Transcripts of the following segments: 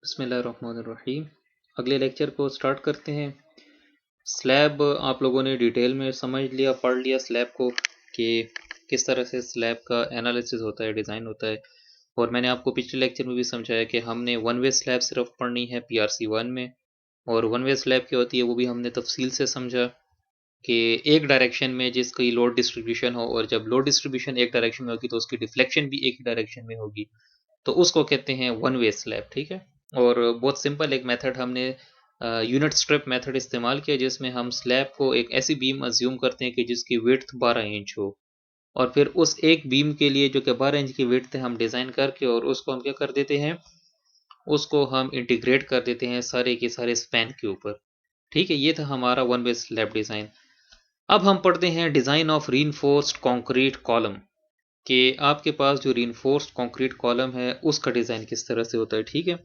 बिस्मिल्लाहिर्रहमानिर्रहीम। अगले लेक्चर को स्टार्ट करते हैं। स्लैब आप लोगों ने डिटेल में समझ लिया, पढ़ लिया स्लैब को कि किस तरह से स्लैब का एनालिसिस होता है, डिज़ाइन होता है। और मैंने आपको पिछले लेक्चर में भी समझाया कि हमने वन वे स्लैब सिर्फ पढ़नी है PRC 1 में, और वन वे स्लैब क्या होती है वो भी हमने तफसील से समझा कि एक डायरेक्शन में जिसकी लोड डिस्ट्रीब्यूशन हो, और जब लोड डिस्ट्रीब्यूशन एक डायरेक्शन में होगी तो उसकी डिफ्लेक्शन भी एक ही डायरेक्शन में होगी, तो उसको कहते हैं वन वे स्लैब। ठीक है। और बहुत सिंपल एक मेथड हमने यूनिट स्ट्रिप मेथड इस्तेमाल किया, जिसमें हम स्लैब को एक ऐसी बीम अज्यूम करते हैं कि जिसकी विड्थ 12 इंच हो, और फिर उस एक बीम के लिए जो कि 12 इंच की विड्थ है हम डिज़ाइन करके, और उसको हम क्या कर देते हैं, उसको हम इंटीग्रेट कर देते हैं सारे के सारे स्पैन के ऊपर। ठीक है, ये था हमारा वन वे स्लैब डिज़ाइन। अब हम पढ़ते हैं design of reinforced concrete column, कि आपके पास जो रीइंफोर्स्ड कंक्रीट कॉलम है उसका डिज़ाइन किस तरह से होता है। ठीक है।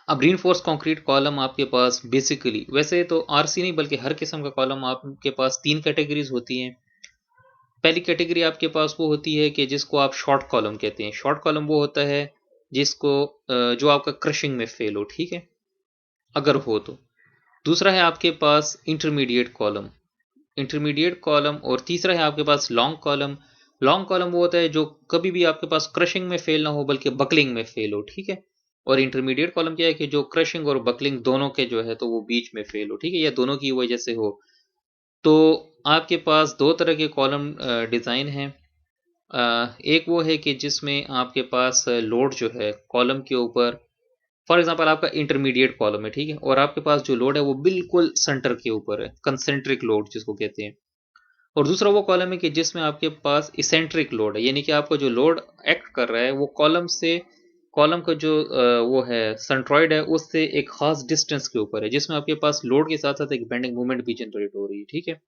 अब रीइंफोर्स्ड कंक्रीट कॉलम आपके पास बेसिकली, वैसे तो आरसी नहीं बल्कि हर किस्म का कॉलम आपके पास तीन कैटेगरीज होती हैं। पहली कैटेगरी आपके पास वो होती है कि जिसको आप शॉर्ट कॉलम कहते हैं। शॉर्ट कॉलम वो होता है जिसको जो आपका क्रशिंग में फेल हो, ठीक है, अगर हो तो। दूसरा है आपके पास इंटरमीडिएट कॉलम, इंटरमीडिएट कॉलम। और तीसरा है आपके पास लॉन्ग कॉलम। लॉन्ग कॉलम वो होता है जो कभी भी आपके पास क्रशिंग में फेल ना हो बल्कि बकलिंग में फेल हो। ठीक है। और इंटरमीडिएट कॉलम क्या है कि जो क्रशिंग और बकलिंग दोनों के जो है तो वो बीच में फेल हो, ठीक है, या दोनों की वजह से हो। तो आपके पास दो तरह के कॉलम डिज़ाइन हैं। एक वो है कि जिसमें आपके पास लोड जो है कॉलम के ऊपर, फॉर एग्जांपल आपका इंटरमीडिएट कॉलम है, ठीक है, और आपके पास जो लोड है वो बिल्कुल सेंटर के ऊपर है, कंसेंट्रिक लोड जिसको कहते हैं। और दूसरा वो कॉलम है कि जिसमें आपके पास इसेंट्रिक लोड है, यानी कि आपका जो लोड एक्ट कर रहा है वो कॉलम से, कॉलम का जो वो है सेंट्रॉइड है उससे एक खास डिस्टेंस के ऊपर है, जिसमें आपके पास लोड के साथ साथ एक बेंडिंग मोमेंट भी जनरेट हो रही है। ठीक है।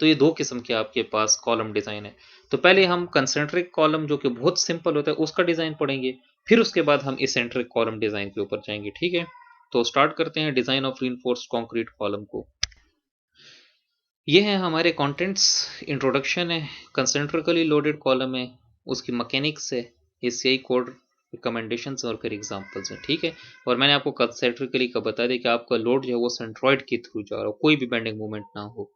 तो ये दो किस्म के आपके पास कॉलम डिजाइन है। तो पहले हम कंसेंट्रिक कॉलम जो कि बहुत सिंपल होता है उसका डिजाइन पढ़ेंगे, फिर उसके बाद हम इसेंट्रिक कॉलम डिजाइन के ऊपर जाएंगे। ठीक है। तो स्टार्ट करते हैं design of reinforced concrete column को। ये हैं हमारे कंटेंट्स। इंट्रोडक्शन है, कंसेंट्रिकली लोडेड कॉलम है, उसकी मैकेनिक्स है, एसीआई कोड, रिकमेंडेशंस और फिर एग्जांपल्स हैं। ठीक है। और मैंने आपको कंसेंट्रिकली का बता दिया कि आपका लोड जो है वो सेंट्रॉइड के थ्रू जा रहा हो, कोई भी बेंडिंग मूवमेंट ना हो।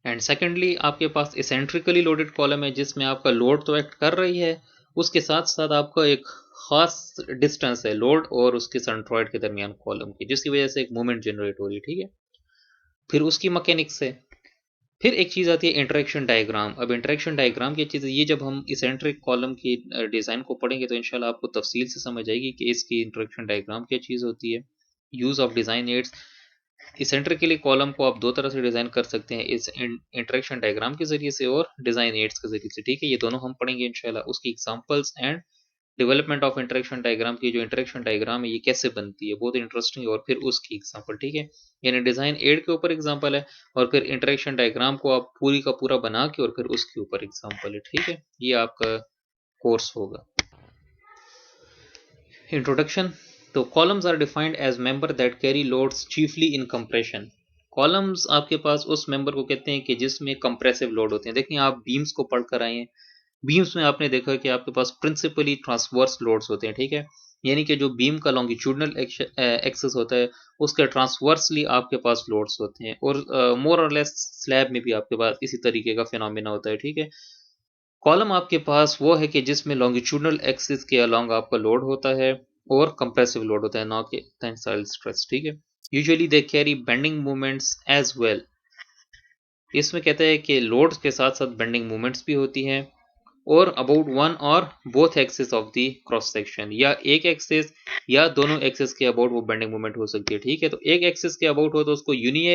एंड सेकेंडली आपके पास एसेंट्रिकली लोडेड कॉलम है, जिसमें आपका लोड तो एक्ट कर रही है, उसके साथ साथ आपका एक खास डिस्टेंस है लोड और उसके सेंट्रॉइड के दरमियान कॉलम की, जिसकी वजह से एक मूवमेंट जनरेट हो रही है। ठीक है। फिर उसकी मैकेनिक्स है। फिर एक चीज़ आती है इंटरेक्शन डायग्राम। अब इंटरेक्शन डायग्राम की चीज़ ये, जब हम इसेंट्रिक कॉलम की डिज़ाइन को पढ़ेंगे तो इंशाल्लाह आपको तफसील से समझ आएगी कि इसकी इंटरेक्शन डायग्राम क्या चीज़ होती है। Use of design aids. Eccentrically column को आप दो तरह से डिज़ाइन कर सकते हैं, इस इंटरेक्शन डायग्राम के जरिए से और डिज़ाइन एड्स के जरिए से। ठीक है। ये दोनों हम पढ़ेंगे इंशाल्लाह। उसकी examples and development of interaction diagram की, जो इंटरेक्शन डायग्राम है ये कैसे बनती है, बहुत इंटरेस्टिंग है, और फिर उसकी एग्जांपल। ठीक है। यानी डिज़ाइन एड के ऊपर एग्जांपल है, और फिर इंटरेक्शन डायग्राम को आप पूरी का पूरा बना के और फिर उसके ऊपर एग्जांपल है। ठीक है। ये आपका कोर्स होगा। इंट्रोडक्शन। तो columns are defined as member that carry loads chiefly in compression. Columns आपके पास उस मेंबर को कहते हैं कि जिसमें कंप्रेसिव लोड होते हैं। देखिए आप बीम्स को पढ़ कर आए हैं, बीम्स में आपने देखा कि आपके पास प्रिंसिपली ट्रांसवर्स लोड्स होते हैं। ठीक है। यानी कि जो बीम का लॉन्गिट्यूडनल एक्सेस होता है उसके ट्रांसवर्सली आपके पास लोड्स होते हैं, और मोर और लेस स्लैब में भी आपके पास इसी तरीके का फिनोमेना होता है। ठीक है। कॉलम आपके पास वो है कि जिसमें लॉन्गिट्यूडनल एक्सिस के अलोंग आपका लोड होता है और कंप्रेसिव लोड होता है, ना कि टेंसाइल स्ट्रेस। ठीक है। Usually they carry bending movements as well. इसमें कहते हैं कि लोड्स के साथ साथ बेंडिंग मूवमेंट्स भी होती हैं, और अबाउट वन और both axis of the cross section, या एक एक्सिस या दोनों एक्सिस के अबाउट वो बेंडिंग मूवमेंट हो सकती है। ठीक है। तो एक एक्सिस के अबाउट हो तो उसको यूनी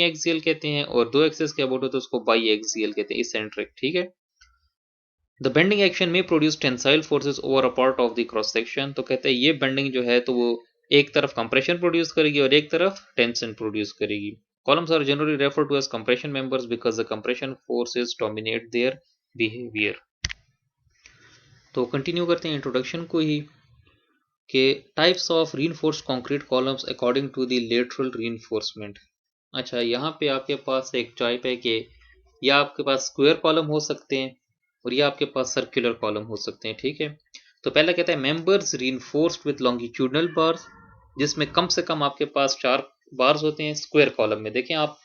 एक्सियल कहते हैं, और दो एक्सिस के अबाउट हो तो उसको बाई एक्सियल कहते हैं, इसेंट्रिक। ठीक है। द बेंडिंग एक्शन में produce tensile forces over a part of the cross section. तो कहते हैं ये बेंडिंग जो है तो वो एक तरफ कंप्रेशन प्रोड्यूस करेगी और एक तरफ टेंशन प्रोड्यूस करेगी। Columns are generally referred to as compression members because the compression forces dominate their behavior. तो कंटिन्यू करते हैं इंट्रोडक्शन को ही, कि types of reinforced concrete columns according to the lateral reinforcement. अच्छा, यहाँ पे आपके पास एक टाइप है कि या आपके पास स्क्वायर कॉलम हो सकते हैं और या आपके पास सर्कुलर कॉलम हो सकते हैं। ठीक है। तो पहला कहता है members reinforced with longitudinal bars, जिसमें कम से कम आपके पास 4 बार्स होते हैं स्क्वायर कॉलम में। देखें आप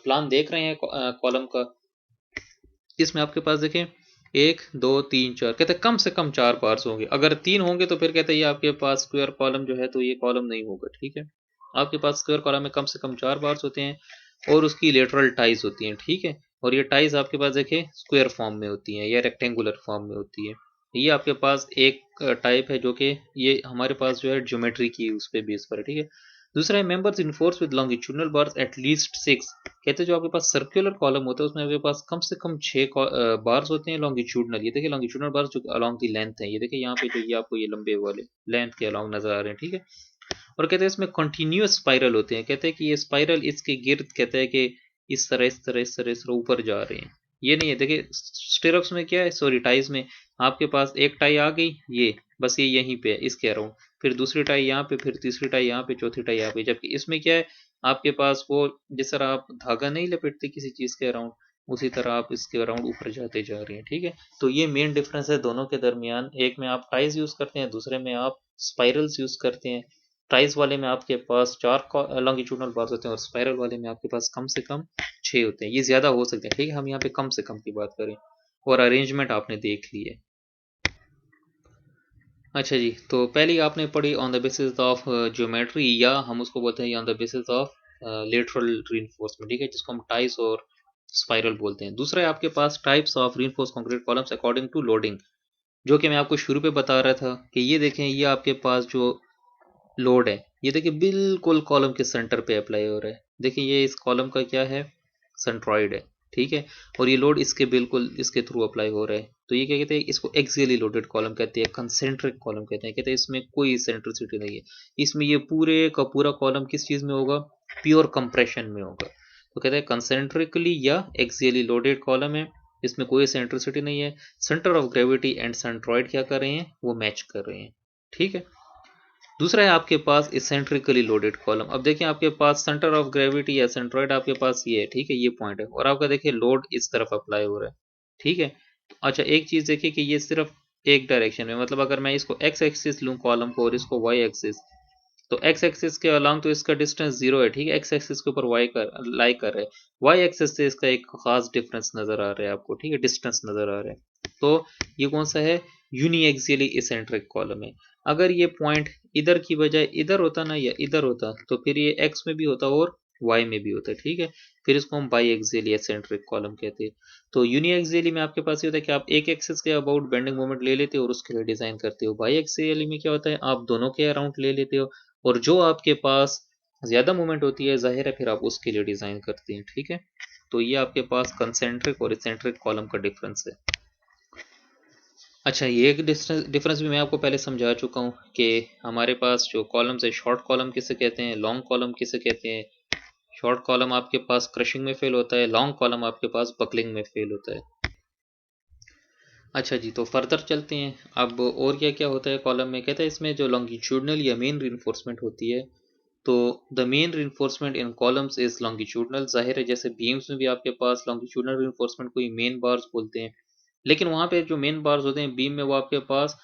प्लान देख रहे हैं कॉलम का, इसमें आपके पास देखें 1 2 3 4, कहते हैं कम से कम 4 बार्स होंगे। अगर 3 होंगे तो फिर कहते हैं ये आपके पास स्क्वायर कॉलम जो है, तो ये कॉलम नहीं होगा। ठीक है, आपके पास स्क्वायर कॉलम में कम से कम 4 बार्स होते हैं और उसकी लेटरल टाइज होती हैं। ठीक है, और ये टाइज आपके पास देखें स्क्वायर फॉर्म में होती हैं या रेक्टेंगुलर फॉर्म में होती है। ये आपके पास एक टाइप है जो कि ये हमारे पास जो है ज्योमेट्री की उस पे बेस पर है। ठीक है, दूसरा है members enforce with longitudinal bars at least 6, कहते हैं जो आपके पास सर्कुलर कॉलम होता है उसमें आपके पास कम से कम 6 बार्स होते हैं लॉन्गिट्यूडनल। ये देखिए लॉन्गिट्यूडनल बार्स जो अलोंग दी लेंथ है, ये देखिए यहाँ पे जो ये आपको ये लंबे वाले लेंथ के अलोंग नजर आ रहे हैं। ठीक है, और कहते हैं इसमें कंटिन्यूअस स्पाइरल होते हैं, कहते हैं कि ये स्पाइरल इसके गिर्द कहते हैं कि इस तरह इस तरह इस तरह इस तरह ऊपर जा रहे हैं। ये नहीं है, देखिए स्टिरप्स में क्या है, सॉरी टाइज में आपके पास एक टाई आ गई, ये बस ये यहीं पे है इसके अराउंड, फिर दूसरी टाई यहाँ पे, फिर तीसरी टाई यहाँ पे, चौथी टाई यहाँ पे। जबकि इसमें क्या है, आपके पास वो जिस तरह आप धागा नहीं लपेटते किसी चीज के अराउंड, उसी तरह आप इसके अराउंड ऊपर जाते जा रहे हैं। ठीक है, तो ये मेन डिफरेंस है दोनों के दरमियान। एक में आप टाइज यूज करते हैं, दूसरे में आप स्पाइरल्स यूज करते हैं। टाइज वाले में आपके पास 4 लॉन्गिट्यूडनल बार्स होते हैं और स्पाइरल वाले में आपके पास कम से कम 6 होते हैं। ये ज्यादा हो सकते हैं, ठीक है, हम यहाँ पे कम से कम की बात करें। और अरेंजमेंट आपने देख ली है। अच्छा जी, तो पहले आपने पढ़ी on the basis of geometry, या हम उसको बोलते हैं on the basis of lateral reinforcement, ठीक है, जिसको हम टाइज और स्पाइरल बोलते हैं। दूसरा है आपके पास types of reinforced concrete columns according to loading, जो कि मैं आपको शुरू पे बता रहा था कि ये देखें, ये आपके पास जो लोड है, ये देखिए बिल्कुल कॉलम के सेंटर पे अप्लाई हो रहा है। देखिए ये इस कॉलम का क्या है, सेंट्रॉइड है। ठीक है, और ये लोड इसके बिल्कुल इसके थ्रू अप्लाई हो रहा है। तो ये क्या कहते हैं, इसको एक्सियली लोडेड कॉलम कहते हैं, कंसेंट्रिक कॉलम कहते हैं इसमें कोई सेंट्रिसिटी नहीं है। इसमें ये पूरे का पूरा कॉलम किस चीज में होगा, प्योर कंप्रेशन में होगा। तो कहते हैं कंसेंट्रिकली या एक्सियली लोडेड कॉलम है, इसमें कोई सेंट्रिसिटी नहीं है। Centre of gravity and centroid क्या कर रहे हैं, वो मैच कर रहे हैं। ठीक है, दूसरा है आपके पास इसेंट्रिकली लोडेड कॉलम। अब देखिए आपके पास सेंटर ऑफ ग्रेविटी या सेंट्रॉइड आपके पास ये है, ठीक है, ये पॉइंट है, और आपका देखिए लोड इस तरफ अप्लाई हो रहा है। ठीक है, अच्छा एक चीज देखिए कि ये सिर्फ एक डायरेक्शन में, मतलब अगर मैं इसको एक्स एक्सिस लूँ कॉलम को और इसको वाई एक्सिस, तो एक्स एक्सिस के अलॉन्ग तो इसका डिस्टेंस 0 है। ठीक है, एक्स एक्सिस के ऊपर वाई कर लाई कर रहा है, वाई एक्सिस से इसका एक खास डिफरेंस नजर आ रहा है आपको। ठीक है, डिस्टेंस नजर आ रहा है। तो ये कौन सा है, यूनिएक्सियली इसेंट्रिक कॉलम है। अगर ये पॉइंट इधर की बजाय इधर होता ना या इधर होता, तो फिर ये एक्स में भी होता और वाई में भी होता है। ठीक है, फिर इसको हम बाई एक्सियली एसेंट्रिक कॉलम कहते हैं। तो यूनिएक्सियली में आपके पास ये होता है कि आप एक एक्सिस के अबाउट बेंडिंग मोमेंट ले लेते हो और उसके लिए डिजाइन करते हो। बाई एक्सियली में क्या होता है, आप दोनों के अराउंड ले लेते हो, और जो आपके पास ज्यादा मूवमेंट होती है जाहिर है फिर आप उसके लिए डिजाइन करते हैं। ठीक है, तो ये आपके पास कंसेंट्रिक और इसेंट्रिक कॉलम का डिफरेंस है। अच्छा, ये एक डिफरेंस भी मैं आपको पहले समझा चुका हूँ कि हमारे पास जो कॉलम्स है, शॉर्ट कॉलम किसे कहते हैं, लॉन्ग कॉलम किसे कहते हैं। शॉर्ट कॉलम आपके पास क्रशिंग में फेल होता है, लॉन्ग कॉलम आपके पास बकलिंग में फेल होता है। अच्छा जी, तो फर्दर चलते हैं। अब और क्या क्या होता है कॉलम में, कहता है इसमें जो लॉन्गिट्यूडनल या मेन रीइंफोर्समेंट होती है, तो the main reinforcement in columns is longitudinal. जाहिर है जैसे बीम्स में भी आपके पास लॉन्गिट्यूडनल रीइंफोर्समेंट को ही मेन बार्स बोलते हैं, लेकिन वहां पे जो मेन बार्स होते हैं बीम में वो आपके पास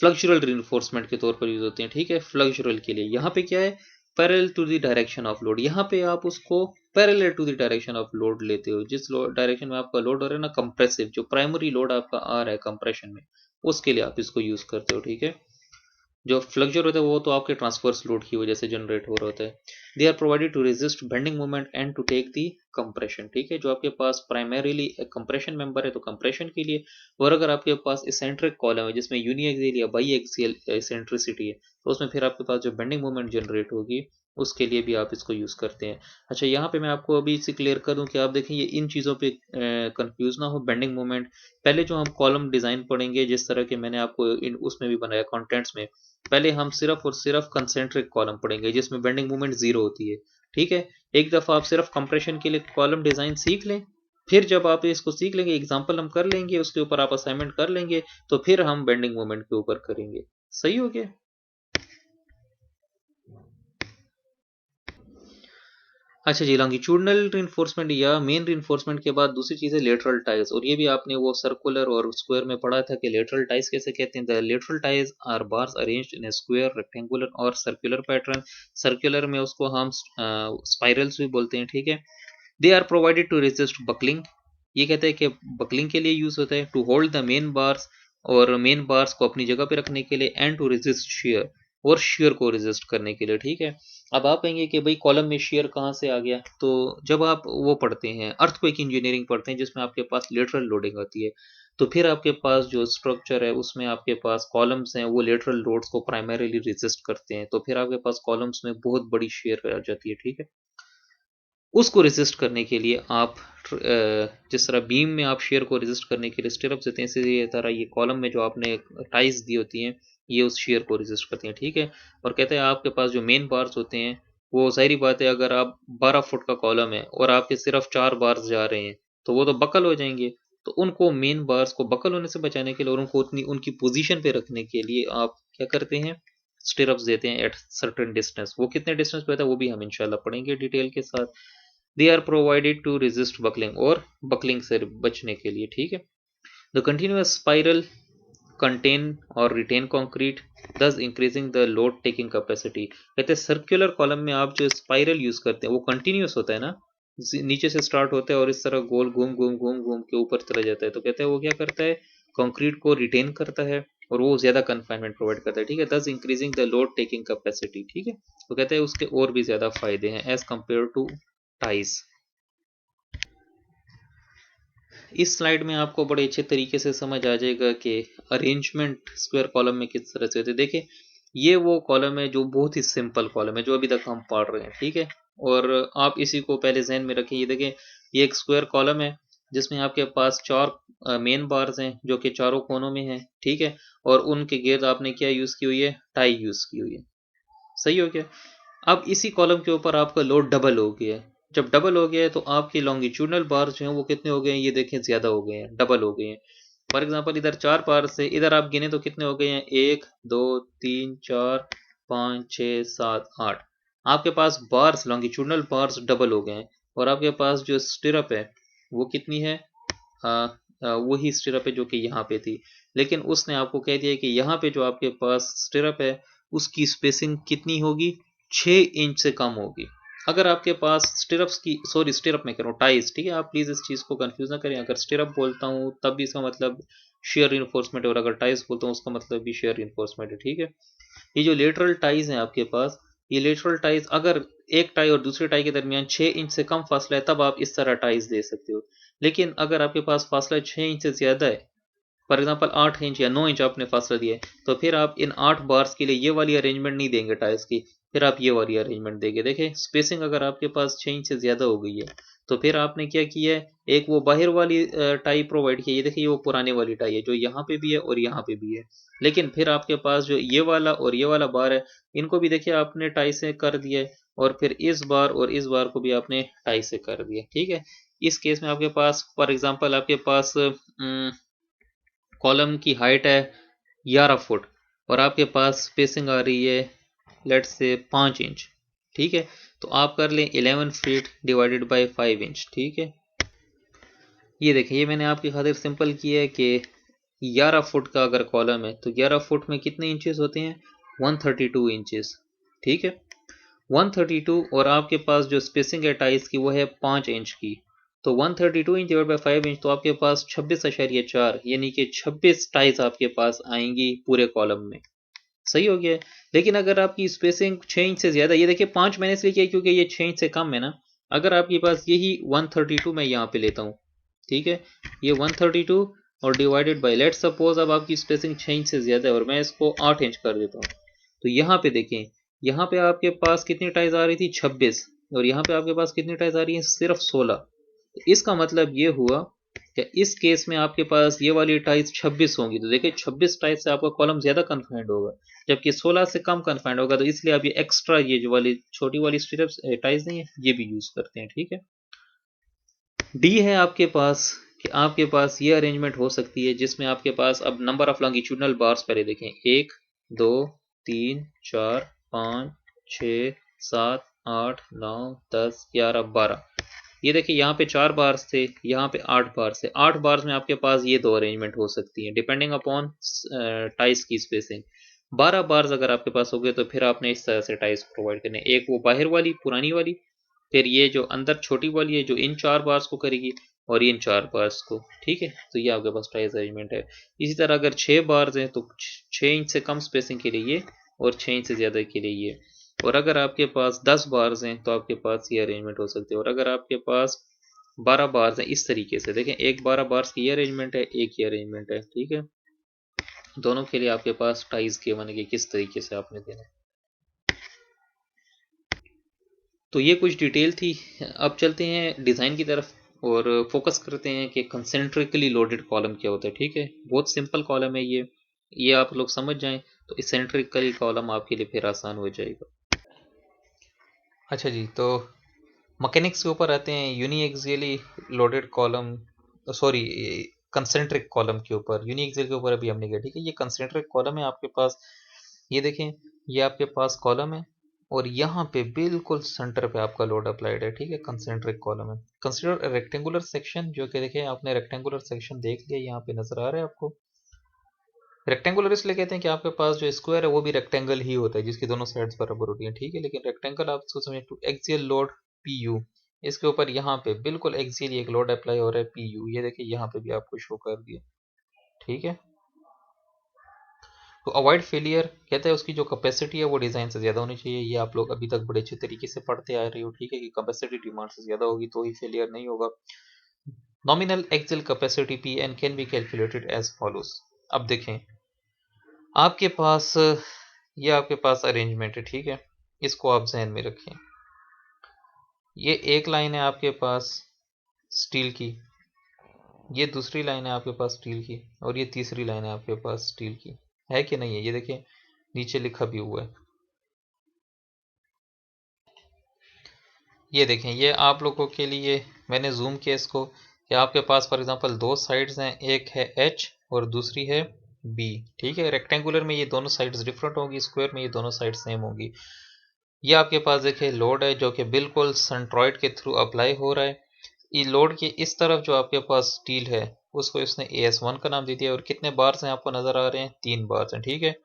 फ्लक्चुरल रीइंफोर्समेंट के तौर पर यूज होते हैं। ठीक है, फ्लक्चुरल के लिए यहाँ पे क्या है, parallel to the direction of load. यहाँ पे आप उसको parallel to the direction of load लेते हो, जिस डायरेक्शन में आपका लोड हो रहा है ना, कंप्रेसिव जो प्राइमरी लोड आपका आ रहा है कंप्रेशन में, उसके लिए आप इसको यूज करते हो। ठीक है, जो फ्लक्चर होता है वो तो आपके ट्रांसवर्स लोड की वजह से जनरेट हो रहा होता है। They are provided to resist bending moment and to take the compression. ठीक है, जो आपके पास प्राइमरीली कंप्रेशन मेंबर है तो कंप्रेशन के लिए, और अगर आपके पास इसेंट्रिक कॉलम है जिसमें यूनिएक्सियल या बाई एक्सियल इसेंट्रिसिटी है, तो उसमें फिर आपके पास जो बेंडिंग मोमेंट जनरेट होगी उसके लिए भी आप इसको यूज करते हैं। अच्छा, यहाँ पे मैं आपको अभी से क्लियर कर दूं कि आप देखें ये इन चीज़ों पे कंफ्यूज ना हो। बेंडिंग मोमेंट पहले जो हम कॉलम डिजाइन पढ़ेंगे, जिस तरह के मैंने आपको इन उसमें भी बनाया कंटेंट्स में, पहले हम सिर्फ और सिर्फ कंसेंट्रिक कॉलम पढ़ेंगे जिसमें बेंडिंग मोमेंट 0 होती है। ठीक है, एक दफा आप सिर्फ कंप्रेशन के लिए कॉलम डिजाइन सीख लें, फिर जब आप इसको सीख लेंगे, एग्जांपल हम कर लेंगे, उसके ऊपर आप असाइनमेंट कर लेंगे, तो फिर हम बेंडिंग मोमेंट के ऊपर करेंगे। सही हो गया। अच्छा जी, लॉन्गिट्यूडनल रिइंफोर्समेंट या मेन रिइंफोर्समेंट के बाद दूसरी चीज़ है लेटरल टाइज, और ये भी आपने वो सर्कुलर और स्क्वायर में पढ़ा था कि लेटरल टाइज कैसे कहते हैं। The lateral ties are bars arranged in a square, rectangular और सर्कुलर पैटर्न। सर्कुलर में उसको हम स्पाइरल्स भी बोलते हैं, ठीक है। They are provided to resist buckling, ये कहते हैं कि बकलिंग के लिए यूज होता है। To hold the main bars, और मेन बार्स को अपनी जगह पे रखने के लिए। एंड टू रेजिस्ट शेयर, और शेयर को रेजिस्ट करने के लिए, ठीक है। अब आप कहेंगे कि भाई कॉलम में शेयर कहाँ से आ गया, तो जब आप वो पढ़ते हैं अर्थक्वेक इंजीनियरिंग पढ़ते हैं जिसमें आपके पास लेटरल लोडिंग होती है, तो फिर आपके पास जो स्ट्रक्चर है उसमें आपके पास कॉलम्स हैं, वो लेटरल लोड्स को प्राइमरीली रेजिस्ट करते हैं, तो फिर आपके पास कॉलम्स में बहुत बड़ी शेयर आ जाती है, ठीक है। उसको रेजिस्ट करने के लिए आप जिस तरह बीम में आप शेयर को रेजिस्ट करने के लिए स्टिरअप्स देते हैं, इसी तरह ये कॉलम में जो आपने टाइज दी होती हैं ये उस शेयर को रेजिस्ट करती हैं, ठीक है। और कहते हैं आपके पास जो मेन बार्स होते हैं, वो जाहिर बात है अगर आप 12 फुट का कॉलम है और आपके सिर्फ 4 बार्स जा रहे हैं तो वो तो बकल हो जाएंगे। तो उनको मेन बार्स को बकल होने से बचाने के लिए और उनको उतनी उनकी पोजीशन पे रखने के लिए आप क्या करते हैं, स्टिरअप्स देते हैं एट सर्टेन डिस्टेंस। वो कितने डिस्टेंस पे होता है वो भी हम इंशाल्लाह पढ़ेंगे डिटेल के साथ। They are provided to resist buckling, और बकलिंग से बचने के लिए, ठीक है। द कंटिन्यूअस स्पाइरल कंटेन और retain concrete, thus increasing the load taking capacity. कहते हैं सर्कुलर कॉलम में आप जो स्पाइरल यूज करते हैं वो कंटिन्यूअस होता है ना, नीचे से स्टार्ट होता है और इस तरह गोल घूम घूम घूम घूम के ऊपर चला जाता है, तो कहते हैं वो क्या करता है, कंक्रीट को रिटेन करता है और वो ज्यादा कन्फाइनमेंट प्रोवाइड करता है, ठीक है। thus increasing the load taking capacity, ठीक है। तो कहते हैं उसके और भी ज्यादा फायदे हैं एज कम्पेयर टू टाइज। इस स्लाइड में आपको बड़े अच्छे तरीके से समझ आ जाएगा कि अरेंजमेंट स्क्वायर कॉलम में किस तरह से होती है। देखिए ये वो कॉलम है जो बहुत ही सिंपल कॉलम है जो अभी तक हम पढ़ रहे हैं, ठीक है। और आप इसी को पहले जहन में रखें। ये देखें, ये एक स्क्वायर कॉलम है जिसमें आपके पास 4 मेन बार्स हैं जो कि चारों कोनों में हैं, ठीक है। और उनके गिर्द आपने क्या यूज की हुई है, टाई यूज की हुई है, सही हो गया। अब इसी कॉलम के ऊपर आपका लोड डबल हो गया है। जब डबल हो गया है तो आपके लॉन्गिट्यूडनल बार जो हैं वो कितने हो गए हैं, ये देखें ज्यादा हो गए हैं, डबल हो गए हैं। फॉर एग्जांपल इधर 4 बार से इधर आप गिने तो कितने हो गए हैं, 1 2 3 4 5 6 7 8। आपके पास बार्स, लॉन्गिट्यूडनल बार्स डबल हो गए हैं। और आपके पास जो स्टिरअप है वो कितनी है, वही स्टिरअप है जो कि यहाँ पे थी, लेकिन उसने आपको कह दिया कि यहाँ पे जो आपके पास स्टिरअप है उसकी स्पेसिंग कितनी होगी, 6 इंच से कम होगी। अगर आपके पास स्टिरअप्स की, सॉरी स्टिरअप में कह रहा हूँ, टाइज, ठीक है। आप प्लीज इस चीज को कंफ्यूज ना करें, अगर स्टिरअप बोलता हूँ तब भी इसका मतलब शेयर इन्फोर्समेंट है, और अगर टाइज बोलता हूँ उसका मतलब भी शेयर इन्फोर्समेंट है, ठीक है। ये जो लेटरल टाइज है आपके पास, ये लेटरल टाइज अगर एक टाई और दूसरे टाई के दरमियान 6 इंच से कम फासला है तब आप इस तरह टाइज दे सकते हो। लेकिन अगर आपके पास फासला 6 इंच से ज्यादा है, फॉर एग्जाम्पल 8 इंच या 9 इंच आपने फासला दिया है, तो फिर आप इन 8 बार्स के लिए ये वाली अरेंजमेंट नहीं देंगे टाइल्स की, फिर आप ये वाली अरेंजमेंट देंगे। देखें स्पेसिंग अगर आपके पास 6 इंच से ज्यादा हो गई है तो फिर आपने क्या किया है, एक वो बाहर वाली टाई प्रोवाइड की है, ये देखिए ये वो पुराने वाली टाई है जो यहाँ पे भी है और यहाँ पे भी है। लेकिन फिर आपके पास जो ये वाला और ये वाला बार है, इनको भी देखिए आपने टाई से कर दिया है, और फिर इस बार और इस बार को भी आपने टाई से कर दिया, ठीक है। इस केस में आपके पास फॉर एग्जाम्पल आपके पास कॉलम की हाइट है 11 फुट, और आपके पास स्पेसिंग आ रही है लेट से 5 इंच, ठीक है। तो आप कर लें 11 फीट डिवाइडेड बाय 5 इंच, ठीक है। ये देखें, ये मैंने आपकी खातिर सिंपल किया है कि 11 फुट का अगर कॉलम है तो 11 फुट में कितने इंचेस होते हैं, 132 इंचेस, ठीक है। 132, और आपके पास जो स्पेसिंग है टाइल्स की वो है 5 इंच की, तो 132 इंच डिवाइड बाई 5 इंच, तो आपके पास 26.4 यानी कि 26 टाइल्स आपके पास आएंगी पूरे कॉलम में, सही हो गया है। लेकिन अगर आपकी स्पेसिंग 6 इंच से ज्यादा, ये देखिए 5 मैंने इसलिए किया क्योंकि ये 6 इंच से कम है ना। अगर आपके पास यही 132 मैं यहाँ पे लेता हूँ, ठीक है, ये 132 और डिवाइडेड बाई, लेट सपोज अब आपकी स्पेसिंग 6 इंच से ज्यादा है और मैं इसको 8 इंच कर देता हूँ, तो यहाँ पे देखें, यहाँ पे आपके पास कितनी टाइज आ रही थी, 26, और यहाँ पे आपके पास कितनी टाइज आ रही है, सिर्फ 16। तो इसका मतलब ये हुआ कि इस केस में आपके पास ये वाली टाइज 26 होंगी, तो देखिए 26 टाइज से आपका कॉलम ज्यादा कन्फाइंड होगा, जबकि 16 से कम कन्फाइंड होगा, तो इसलिए आप ये एक्स्ट्रा ये जो वाली छोटी वाली स्ट्रिप्स टाइज नहीं है ये भी यूज करते हैं, ठीक है। डी है आपके पास कि आपके पास ये अरेंजमेंट हो सकती है जिसमें आपके पास अब नंबर ऑफ लॉन्गिट्यूडनल बार्स पहले देखें, 1 2 3 4 5 6 7 8 9 10 11 12। ये देखिए यहाँ पे 4 बार्स थे, यहाँ पे 8 बार्स थे। 8 बार्स में आपके पास ये दो अरेंजमेंट हो सकती हैं डिपेंडिंग अपॉन टाइस की स्पेसिंग। 12 बार्स अगर आपके पास हो गए तो फिर आपने इस तरह से टाइस प्रोवाइड करने, एक वो बाहर वाली पुरानी वाली, फिर ये जो अंदर छोटी वाली है जो इन 4 बार्स को करेगी और इन 4 बार्स को। ठीक है, तो ये आपके पास टाइस अरेंजमेंट है। इसी तरह अगर 6 बार्स हैं तो 6 इंच से कम स्पेसिंग के लिए ये और 6 इंच से ज़्यादा के लिए ये। और अगर आपके पास 10 बार्स हैं तो आपके पास ये अरेंजमेंट हो सकते हैं। और अगर आपके पास 12 बार्स हैं इस तरीके से, देखें एक 12 बार्स की ये अरेंजमेंट है, एक ये अरेंजमेंट है। ठीक है, दोनों के लिए आपके पास टाइज के बनेंगे किस तरीके से आपने देना है। तो ये कुछ डिटेल थी। अब चलते हैं डिज़ाइन की तरफ और फोकस करते हैं कि कंसेंट्रिकली लोडेड कॉलम क्या होता है। ठीक है, बहुत सिंपल कॉलम है ये आप लोग समझ जाएं तो इसेंट्रिकली कॉलम आपके लिए फिर आसान हो जाएगा। अच्छा जी, तो मैकेनिक्स के ऊपर आते हैं। Uniaxially loaded column, sorry concentric column के ऊपर, यूनी एक्सियल के ऊपर अभी हमने किया। ठीक है, ये कंसेंट्रिक कॉलम है आपके पास। ये देखें, ये आपके पास कॉलम है और यहाँ पे बिल्कुल सेंटर पे आपका लोड अप्लाइड है। ठीक है, कंसेंट्रिक कॉलम है। कंसिडर रेक्टेंगुलर सेक्शन, जो कि देखें आपने रेक्टेंगुलर सेक्शन देख लिया, यहाँ पे नजर आ रहा है आपको। रेक्टेंगुलर इसलिए कहते हैं कि आपके पास जो स्क्वायर है वो भी रेक्टेंगल ही होता है जिसकी दोनों साइड्स बराबर होती हैं। ठीक है, लेकिन रेक्टेंगल आप इसको समझे to axial load P U, इसके ऊपर यहाँ पे बिल्कुल एक्सियल एक लोड अप्लाई हो रहा है पी यू। ये देखिए यहाँ पे भी आपको शो कर दिया। ठीक है, तो अवॉइड फेलियर कहते हैं उसकी जो कैपेसिटी है वो डिजाइन से ज्यादा होनी चाहिए। ये आप लोग अभी तक बड़े अच्छे तरीके से पढ़ते आ रहे हो। ठीक है, कि कैपेसिटी डिमांड से ज्यादा होगी तो ही फेलियर नहीं होगा। Nominal axial capacity P N can be calculated as follows. अब देखें, आपके पास ये आपके पास अरेंजमेंट है। ठीक है, इसको आप जहन में रखें। ये एक लाइन है आपके पास स्टील की, ये दूसरी लाइन है आपके पास स्टील की, और ये तीसरी लाइन है आपके पास स्टील की। है कि नहीं है? ये देखिए नीचे लिखा भी हुआ है। ये देखें, ये आप लोगों के लिए मैंने जूम किया इसको कि आपके पास फॉर एग्जांपल दो साइड्स हैं, एक है एच और दूसरी है बी। ठीक है, रेक्टेंगुलर में ये दोनों साइड्स डिफरेंट होंगी, स्क्वायर में ये दोनों साइड सेम होंगी। ये आपके पास देखिए लोड है जो कि बिल्कुल सेंट्रॉइड के थ्रू अप्लाई हो रहा है। ये लोड के इस तरफ जो आपके पास स्टील है उसको इसने AS1 का नाम दे दिया। और कितने बार्स हैं आपको नजर आ रहे हैं? 3 बार्स हैं। ठीक है,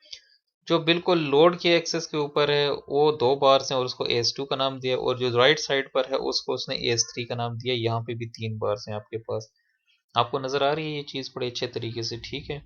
जो बिल्कुल लोड के एक्सेस के ऊपर है वो 2 बार्स हैं और उसको AS2 का नाम दिया, और जो राइट साइड पर है उसको उसने AS3 का नाम दिया। यहाँ पे भी 3 बार्स हैं आपके पास। आपको नजर आ रही है ये चीज़ बड़े अच्छे तरीके से। ठीक है,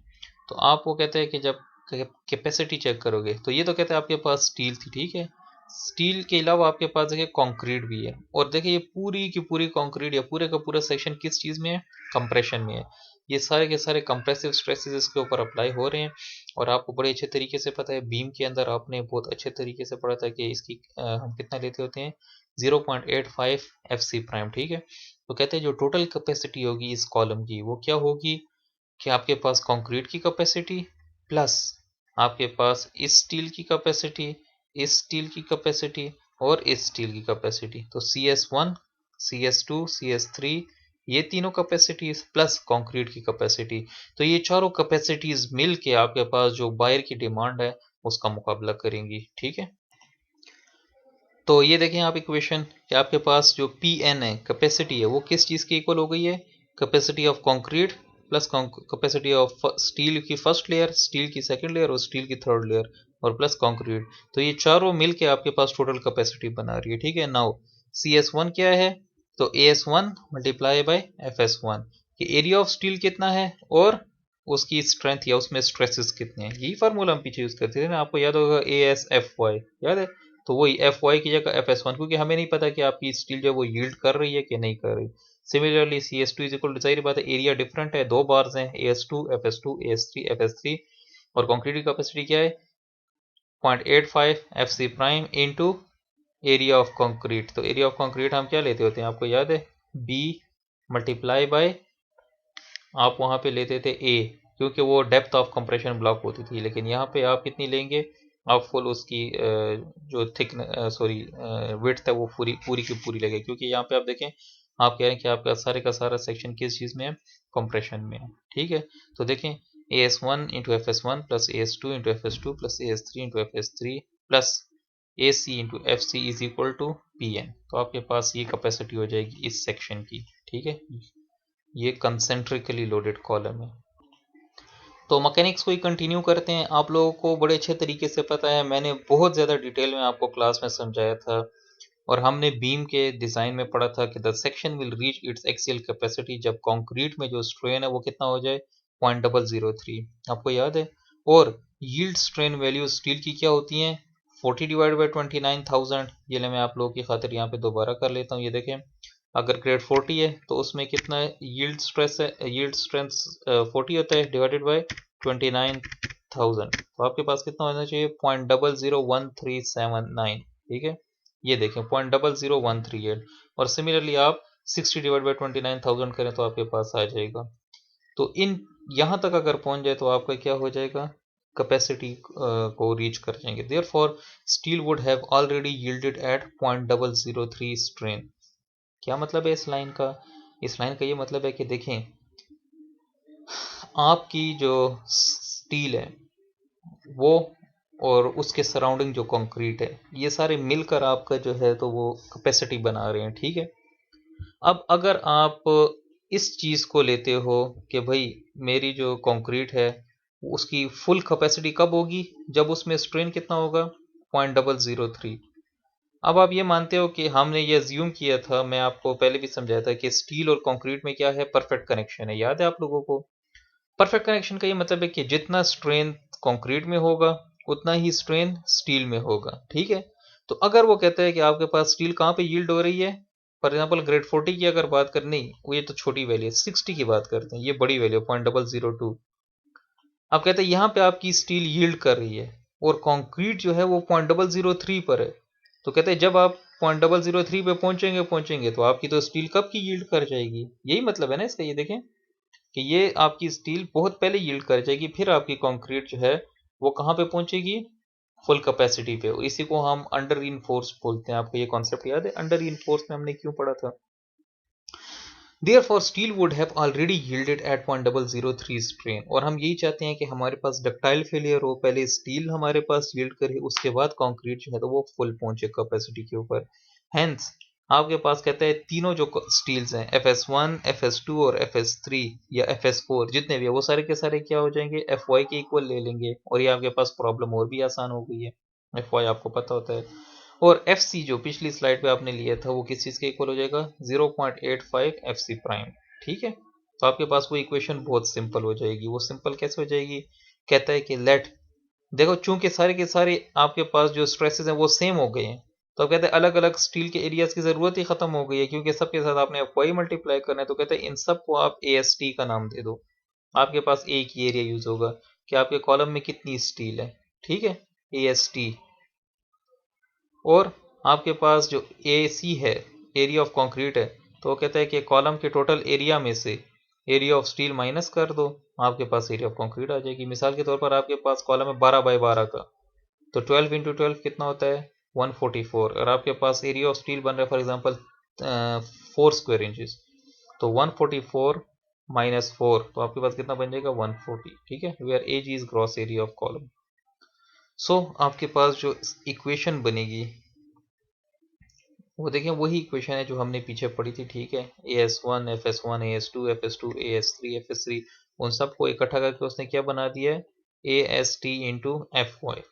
तो आप वो कहते हैं कि जब कैपेसिटी चेक करोगे तो ये तो कहते हैं आपके पास स्टील थी। ठीक है, स्टील के अलावा आपके पास देखिए कंक्रीट भी है। और देखिए ये पूरी की पूरी कंक्रीट या पूरे का पूरा सेक्शन किस चीज़ में है? कंप्रेशन में है। ये सारे के सारे कंप्रेसिव स्ट्रेसेस इसके ऊपर अप्लाई हो रहे हैं। और आपको बड़े अच्छे तरीके से पता है, बीम के अंदर आपने बहुत अच्छे तरीके से पढ़ा था कि इसकी हम कितना लेते होते हैं? 0.85 FC प्राइम। ठीक है, तो कहते हैं जो टोटल कैपेसिटी होगी इस कॉलम की वो क्या होगी कि आपके पास कंक्रीट की कैपेसिटी प्लस आपके पास इस स्टील की कैपेसिटी, इस स्टील की कैपेसिटी और इस स्टील की कैपेसिटी। तो CS1 CS2 CS3 ये तीनों कैपेसिटीज प्लस कंक्रीट की कैपेसिटी, तो ये चारों कैपेसिटीज मिल के आपके पास जो बायर की डिमांड है उसका मुकाबला करेंगी। ठीक है, तो ये देखें आप इक्वेशन कि आपके पास जो Pn है कैपेसिटी है वो किस चीज़ की इक्वल हो गई है? Capacity of concrete plus capacity of steel की फर्स्ट लेयर, स्टील की सेकंड लेयर और स्टील की थर्ड लेयर, और प्लस कंक्रीट। तो ये चारों मिलके आपके पास टोटल कैपेसिटी बना रही है। ठीक है, नाउ CS1 क्या है? तो AS1 मल्टीप्लाई बाय FS1 कि एरिया ऑफ स्टील कितना है और उसकी स्ट्रेंथ या उसमें स्ट्रेसेस कितने हैं। यही फार्मूला हम पीछे यूज करते थे ना, आपको याद होगा ASFY, याद है? तो वही FY की जगह FS1, क्योंकि हमें नहीं पता कि आपकी स्टील जो है वो यील्ड कर रही है कि नहीं कर रही। Similarly CS2 is equal to, जाहिर बात है एरिया डिफरेंट है, 2 बार्स हैं, AS2 FS2 AS3 FS3, और कंक्रीट की कैपेसिटी क्या है? 0.85 FC prime into area of concrete. तो एरिया ऑफ कंक्रीट हम क्या लेते होते हैं आपको याद है? B मल्टीप्लाई बाय, आप वहां पे लेते थे A, क्योंकि वो डेप्थ ऑफ कंप्रेशन ब्लॉक होती थी। लेकिन यहाँ पे आप कितनी लेंगे? आप फुल उसकी जो थिक सॉरी विड्थ है वो पूरी पूरी की पूरी लेंगे, क्योंकि यहाँ पे आप देखें आप कह रहे हैं कि आपका सारे का सारा सेक्शन किस चीज़ में है? कंप्रेशन में है। ठीक है, तो देखें AS1 into FS1 plus AS2 into FS2 plus AS3 into FS3 plus A C into F C is equal to P N. तो आपके पास ये कैपेसिटी हो जाएगी इस सेक्शन की, ठीक है। ये कंसेंट्रिकली लोडेड कॉलम है। तो मैकेनिक्स को ही कंटिन्यू करते हैं। आप लोगों को बड़े अच्छे तरीके से पता है, मैंने बहुत ज़्यादा डिटेल में आपको क्लास में समझाया था, और हमने बीम के डिज़ाइन में पढ़ा था कि the section will reach its axial capacity जब कंक्रीट में जो स्ट्रेन है वो कितना हो जाए 0.003। आपको याद है। और यील्ड स्ट्रेन वैल्यू स्टील की क्या होती हैं 40 डिवाइड बाई 29,000। ये ले मैं आप लोगों की खातिर यहाँ पे दोबारा कर लेता हूँ। ये देखें, अगर ग्रेड 40 है तो उसमें कितना यील्ड स्ट्रेस है, यील्ड स्ट्रेंथ 40 होता है डिवाइडेड बाई 29,000। तो आपके पास कितना होना चाहिए 0.001379, ठीक है। ये देखें 0.00138। और सिमिलरली आप 60 डिवाइड बाई 29,000 करें तो आपके पास आ जाएगा। तो इन यहाँ तक अगर पहुंच जाए तो आपका क्या हो जाएगा, कैपेसिटी को रीच कर जाएंगे। Therefore steel would have already yielded at 0.003 strain. क्या मतलब है इस लाइन का? इस लाइन का ये मतलब है कि देखें, आपकी जो स्टील है वो और उसके सराउंडिंग जो कंक्रीट है, ये सारे मिलकर आपका जो है तो वो कैपेसिटी बना रहे हैं, ठीक है। अब अगर आप इस चीज़ को लेते हो कि भाई मेरी जो कंक्रीट है उसकी फुल कैपेसिटी कब होगी, जब उसमें स्ट्रेन कितना होगा 0.003। अब आप ये मानते हो कि हमने ये अज्यूम किया था, मैं आपको पहले भी समझाया था कि स्टील और कंक्रीट में क्या है, परफेक्ट कनेक्शन है। याद है आप लोगों को? परफेक्ट कनेक्शन का ये मतलब है कि जितना स्ट्रेन कंक्रीट में होगा उतना ही स्ट्रेन स्टील में होगा, ठीक है। तो अगर वो कहता है कि आपके पास स्टील कहाँ पे यील्ड हो रही है, फॉर एग्जाम्पल ग्रेड 40 की अगर बात करनी, वो ये तो छोटी वैल्यू है, 60 की बात करते हैं, ये बड़ी वैल्यू 0.002। आप कहते हैं यहाँ पे आपकी स्टील यील्ड कर रही है और कंक्रीट जो है वो 0.003 पर है। तो कहते हैं जब आप 0.003 पे पहुंचेंगे तो आपकी तो स्टील कब की यील्ड कर जाएगी। यही मतलब है ना इसका। ये देखें कि ये आपकी स्टील बहुत पहले यील्ड कर जाएगी, फिर आपकी कंक्रीट जो है वो कहाँ पे पहुंचेगी, फुल कैपेसिटी पे। और इसी को हम अंडर रीइंफोर्स बोलते हैं। आपको ये कॉन्सेप्ट याद है अंडर रीइंफोर्स में हमने क्यों पढ़ा था? Therefore, steel would have already yielded at 0.003 strain। और हम यही चाहते हैं कि हमारे पास डक्टाइल फेलियर हो, पहले स्टील हमारे पास यील्ड करे, उसके बाद कंक्रीट जो है तो वो फुल पहुंचे कैपेसिटी के ऊपर। हेंस आपके पास कहता है तीनों जो स्टील्स हैं FS1, FS2 और FS3 या FS4 जितने भी है वो सारे के सारे क्या हो जाएंगे, FY के इक्वल ले लेंगे। और ये आपके पास प्रॉब्लम और भी आसान हो गई है, FY आपको पता होता है। और एफ सी जो पिछली स्लाइड पे आपने लिया था वो किस चीज़ के इक्वल हो जाएगा 0.85 एफ सी प्राइम, ठीक है। तो आपके पास वो इक्वेशन बहुत सिंपल हो जाएगी। वो सिंपल कैसे हो जाएगी, कहता है कि लेट, देखो चूंकि सारे के सारे आपके पास जो स्ट्रेसेस हैं वो सेम हो गए हैं, तो कहते हैं अलग अलग स्टील के एरियाज की जरूरत ही खत्म हो गई है, क्योंकि सबके साथ आपने वाई मल्टीप्लाई करना है। तो कहते हैं इन सब को आप ए एस टी का नाम दे दो, आपके पास एक ही एरिया यूज होगा कि आपके कॉलम में कितनी स्टील है, ठीक है, ए एस टी। और आपके पास जो ए सी है, एरिया ऑफ कंक्रीट है, तो वो कहता है कि कॉलम के टोटल एरिया में से एरिया ऑफ स्टील माइनस कर दो, आपके पास एरिया ऑफ कंक्रीट आ जाएगी। मिसाल के तौर पर आपके पास कॉलम है 12 बाई 12 का, तो 12 इंटू 12 कितना होता है 144। और आपके पास एरिया ऑफ स्टील बन रहा है फॉर एग्जाम्पल 4 स्क्वायर इंचज, तो 144 माइनस 4, तो आपके पास कितना बन जाएगा 140, ठीक है। Where Ag is gross area of column. So आपके पास जो इक्वेशन बनेगी वो देखें वही इक्वेशन है जो हमने पीछे पढ़ी थी, ठीक है। AS1 FS1 AS2 FS2 AS3 FS3, उन सबको इकट्ठा करके उसने क्या बना दिया है AST इंटू FY,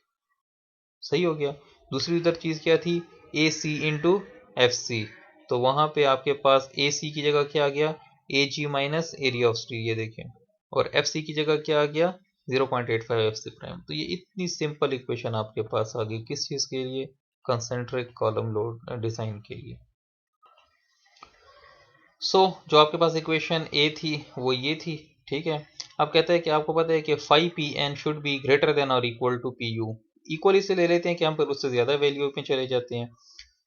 सही हो गया। दूसरी उधर चीज़ क्या थी AC इंटू FC, तो वहाँ पे आपके पास AC की जगह क्या आ गया AG minus area of steel, ये देखें। और FC की जगह क्या आ गया 0.85 FC प्राइम। तो ये इतनी सिंपल इक्वेशन आपके पास आ गई किस चीज़ के लिए, कंसेंट्रिक कॉलम लोड डिज़ाइन के लिए। जो आपके पास इक्वेशन ए थी वो ये थी, ठीक है। अब कहते हैं कि आपको पता है कि phi P N should be greater than और equal to P U. Equal इसे ले लेते हैं कि हम पर उससे ज़्यादा वैल्यू पे चले जाते हैं।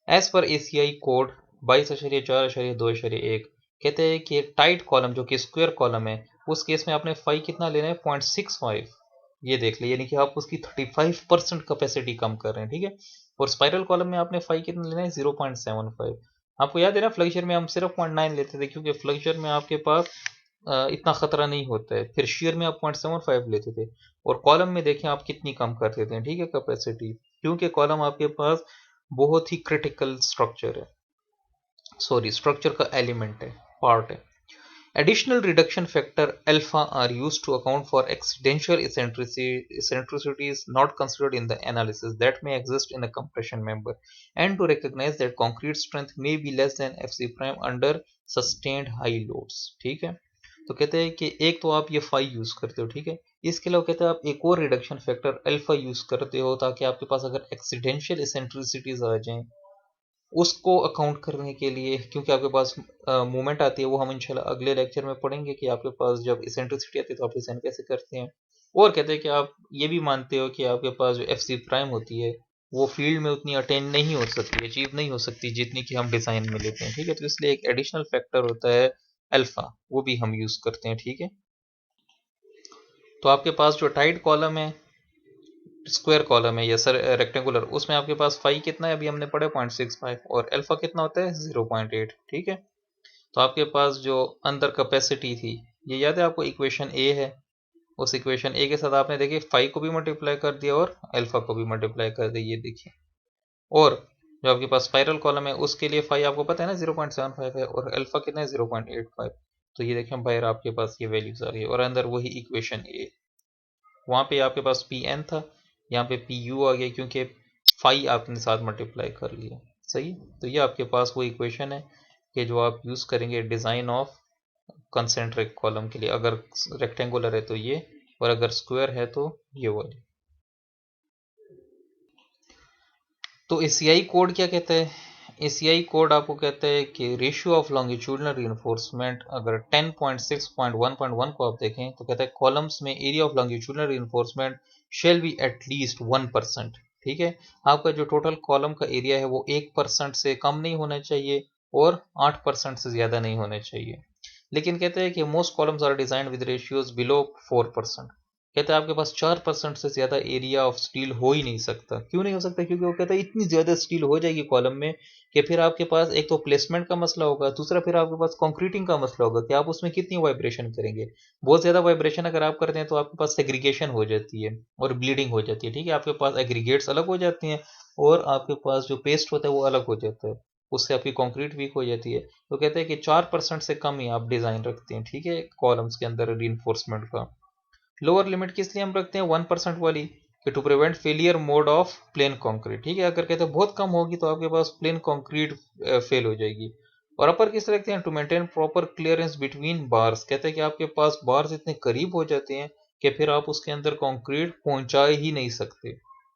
एज पर ACI कोड 22.4.2.1 कहते हैं कि टाइट कॉलम जो कि स्क्वायर कॉलम है उस केस में आपने फाई कितना लेना है 0.65, ये देख ले, यानी कि आप उसकी 35% कैपेसिटी कम कर रहे हैं, ठीक है। और स्पाइरल कॉलम में आपने फाई कितना लेना है 0.75। आपको याद है ना फ्लेक्चर में हम सिर्फ 0.9 लेते थे, क्योंकि फ्लेक्चर में आपके पास इतना खतरा नहीं होता है। फिर शेयर में आप 0.75 लेते थे और कॉलम में देखें आप कितनी कम कर देते हैं, ठीक है, कैपेसिटी, क्योंकि कॉलम आपके पास बहुत ही क्रिटिकल स्ट्रक्चर है, सॉरी स्ट्रक्चर का एलिमेंट है, पार्ट है। Additional reduction factor alpha are used to account for accidental eccentricities not considered in the analysis that may exist in a compression member, and to recognize that concrete strength may be less than Fc prime under sustained high loads। ठीक है, तो कहते हैं कि एक तो आप ये फाई यूज करते हो, ठीक है, इसके अलावा कहते हैं आप एक और रिडक्शन फैक्टर अल्फा यूज करते हो ताकि आपके पास अगर एक्सीडेंशियल इसेंट्रिसिटीज आ जाएं उसको अकाउंट करने के लिए, क्योंकि आपके पास मूवमेंट आती है, वो हम इंशाल्लाह अगले लेक्चर में पढ़ेंगे कि आपके पास जब इसेंट्रिसिटी आती है तो आप डिजाइन कैसे करते हैं। और कहते हैं कि आप ये भी मानते हो कि आपके पास जो एफ सी प्राइम होती है वो फील्ड में उतनी अटेन नहीं हो सकती, अचीव नहीं हो सकती जितनी कि हम डिजाइन में लेते हैं, ठीक है, तो इसलिए एक एडिशनल फैक्टर होता है अल्फा, वो भी हम यूज करते हैं, ठीक है। तो आपके पास जो टाइट कॉलम है, स्क्वायर कॉलम है या सर रेक्टेंगुलर, उसमें आपके पास फाई कितना है, अभी हमने पढ़ा 0.65, और अल्फा कितना होता है 0.8, ठीक है। तो आपके पास जो अंदर कैपेसिटी थी, ये याद है आपको, इक्वेशन ए है, उस इक्वेशन ए के साथ आपने देखिए फाई को भी मल्टीप्लाई कर दिया और अल्फा को भी मल्टीप्लाई कर दिया, ये देखिए। और जो आपके पास स्पाइरल कॉलम है उसके लिए फाई आपको पता है ना 0.75 है और अल्फा कितना है 0.85, तो ये देखें बाहर आपके पास ये वैल्यूज आ रही है और अंदर वही इक्वेशन ए, वहाँ पे आपके पास पी एन था, यहाँ पे पी यू आ गया क्योंकि फाई आपने साथ मल्टीप्लाई कर लिया, सही। तो ये आपके पास वो इक्वेशन है कि जो आप यूज़ करेंगे डिज़ाइन ऑफ कंसेंट्रिक कॉलम के लिए, अगर रेक्टेंगुलर है तो ये, और अगर स्क्वायर है तो ये वाली। तो एसीआई कोड क्या कहता है, एसीआई कोड आपको कहता है कि रेशियो ऑफ लॉन्गिट्यूडनल रीइंफोर्समेंट, अगर 10.6.1.1 को आप देखें तो कहता है कॉलम्स में area of longitudinal reinforcement shall be at least 1%, ठीक है। आपका जो टोटल कॉलम का एरिया है वो 1% से कम नहीं होना चाहिए और 8% से ज़्यादा नहीं होना चाहिए। लेकिन कहते हैं कि most columns are design with ratios below 4%। कहते हैं आपके पास 4% से ज़्यादा एरिया ऑफ स्टील हो ही नहीं सकता। क्यों नहीं हो सकता, क्योंकि वो कहता है इतनी ज़्यादा स्टील हो जाएगी कॉलम में कि फिर आपके पास एक तो प्लेसमेंट का मसला होगा, दूसरा फिर आपके पास कंक्रीटिंग का मसला होगा कि आप उसमें कितनी वाइब्रेशन करेंगे। बहुत ज़्यादा वाइब्रेशन अगर आप करते हैं तो आपके पास सेग्रीगेशन हो जाती है और ब्लीडिंग हो जाती है, ठीक है, आपके पास एग्रीगेट्स अलग हो जाते हैं और आपके पास जो पेस्ट होता है वो अलग हो जाता है, उससे आपकी कंक्रीट वीक हो जाती है। तो कहते हैं कि 4% से कम ही आप डिज़ाइन रखते हैं, ठीक है, कॉलम्स के अंदर रीइंफोर्समेंट का। लोअर लिमिट किस लिए हम रखते हैं 1% वाली, कि to prevent failure mode of plain concrete, ठीक है, अगर कहते हैं बहुत कम होगी तो आपके पास प्लेन कंक्रीट फेल हो जाएगी। और अपर किस रखते हैं, to maintain proper clearance between bars, कहते हैं कि आपके पास बार्स इतने करीब हो जाते हैं कि फिर आप उसके अंदर कंक्रीट पहुंचा ही नहीं सकते,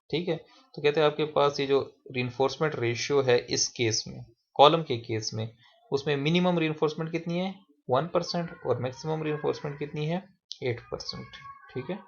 ठीक है। तो कहते हैं आपके पास ये जो रिइंफोर्समेंट रेशियो है इस केस में, कॉलम के केस में, उसमें मिनिमम रिइंफोर्समेंट कितनी है 1% और मैक्सिमम रिइंफोर्समेंट कितनी है 8%, ठीक है।